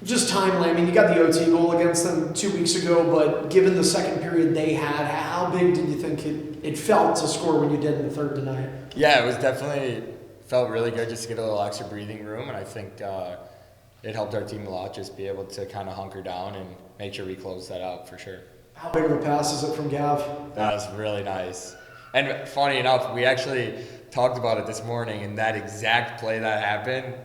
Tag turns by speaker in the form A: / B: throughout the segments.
A: Just timely. I mean, you got the OT goal against them 2 weeks ago, but given the second period they had, how big did you think it felt to score when you did in the third tonight?
B: Yeah, it was definitely felt really good just to get a little extra breathing room, and I think it helped our team a lot just be able to kind of hunker down and make sure we close that out for sure.
A: How big of a pass is it from Gav?
B: That was really nice. And funny enough, we actually talked about it this morning, and that exact play that happened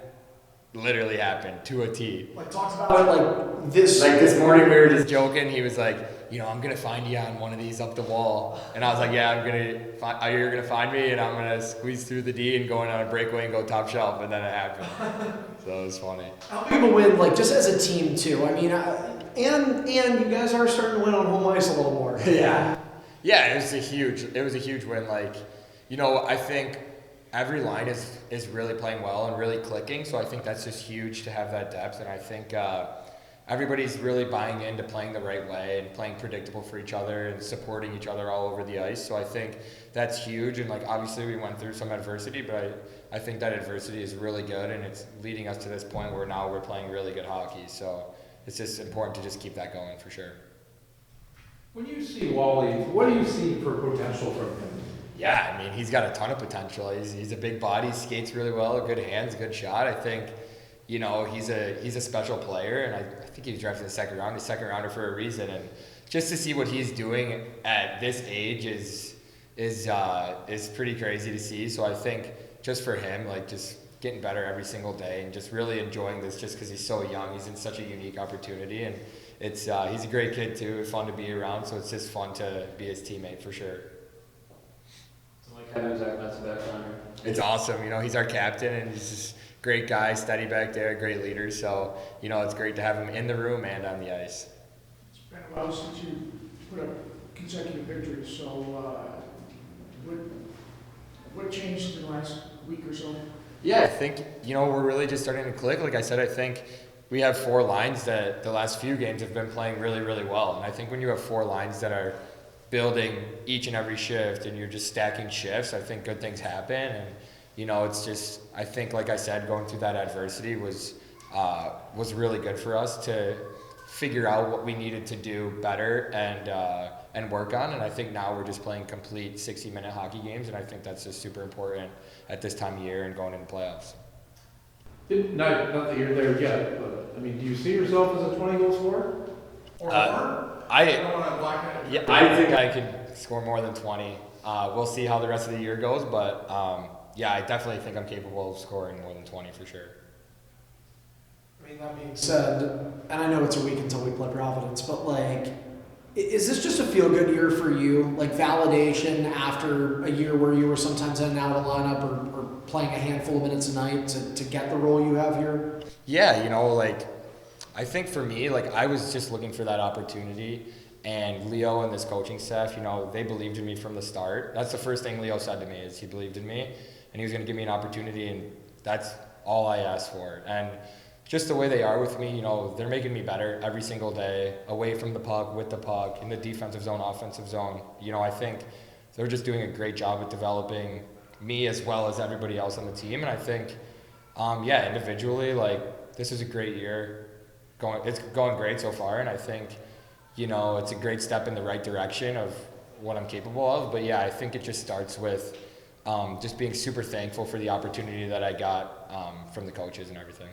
B: literally happened to a T.
A: Like, talks about it like this.
B: Like this morning, we were just joking. He was like, I'm gonna find you on one of these up the wall, and I was like, yeah, you're gonna find me, and I'm gonna squeeze through the D and go in on a breakaway and go top shelf, and then it happened. So it was funny.
A: How big of a win, like just as a team too? I mean, and you guys are starting to win on home ice a little more.
B: Yeah, it was a huge win. Like, I think every line is really playing well and really clicking, so I think that's just huge to have that depth, and I think everybody's really buying into playing the right way and playing predictable for each other and supporting each other all over the ice. So I think that's huge, and like obviously we went through some adversity, but I think that adversity is really good, and it's leading us to this point where now we're playing really good hockey. So it's just important to just keep that going for sure.
C: When you see Wally, what do you see for potential from him?
B: Yeah, I mean, he's got a ton of potential. He's a big body, skates really well, good hands, good shot. I think, he's a special player, and I think he was drafted in the second round. He's a second rounder for a reason, and just to see what he's doing at this age is pretty crazy to see. So I think just for him, like just getting better every single day and just really enjoying this, just because he's so young, he's in such a unique opportunity, and it's he's a great kid too. It's fun to be around, so it's just fun to be his teammate for sure.
D: Having Zach Metz back on here.
B: It's awesome. He's our captain, and he's just a great guy, steady back there, great leader. So, it's great to have him in the room and on the ice.
E: It's been a while since you put up consecutive victories, so what changed in the last week or so?
B: Yeah, I think, we're really just starting to click. Like I said, I think we have four lines that the last few games have been playing really, really well. And I think when you have four lines that are building each and every shift and you're just stacking shifts, I think good things happen. And it's just, I think, like I said, going through that adversity was really good for us to figure out what we needed to do better and work on. And I think now we're just playing complete 60-minute hockey games, and I think that's just super important at this time of year and going into playoffs.
C: Not that you're there yet, but I mean, do you see yourself as a 20-goal scorer or more?
B: I think I could score more than 20. We'll see how the rest of the year goes, but I definitely think I'm capable of scoring more than 20 for sure.
A: I mean, that being said, and I know it's a week until we play Providence, but like, is this just a feel-good year for you? Like validation after a year where you were sometimes in and out of the lineup or playing a handful of minutes a night to get the role you have here?
B: Yeah, I think for me, I was just looking for that opportunity, and Leo and this coaching staff, they believed in me from the start. That's the first thing Leo said to me is he believed in me, and he was going to give me an opportunity, and that's all I asked for. And just the way they are with me, they're making me better every single day, away from the puck, with the puck, in the defensive zone, offensive zone. I think they're just doing a great job at developing me as well as everybody else on the team, and I think, individually, this is a great year. It's going great so far, and I think, it's a great step in the right direction of what I'm capable of. But I think it just starts with just being super thankful for the opportunity that I got from the coaches and everything.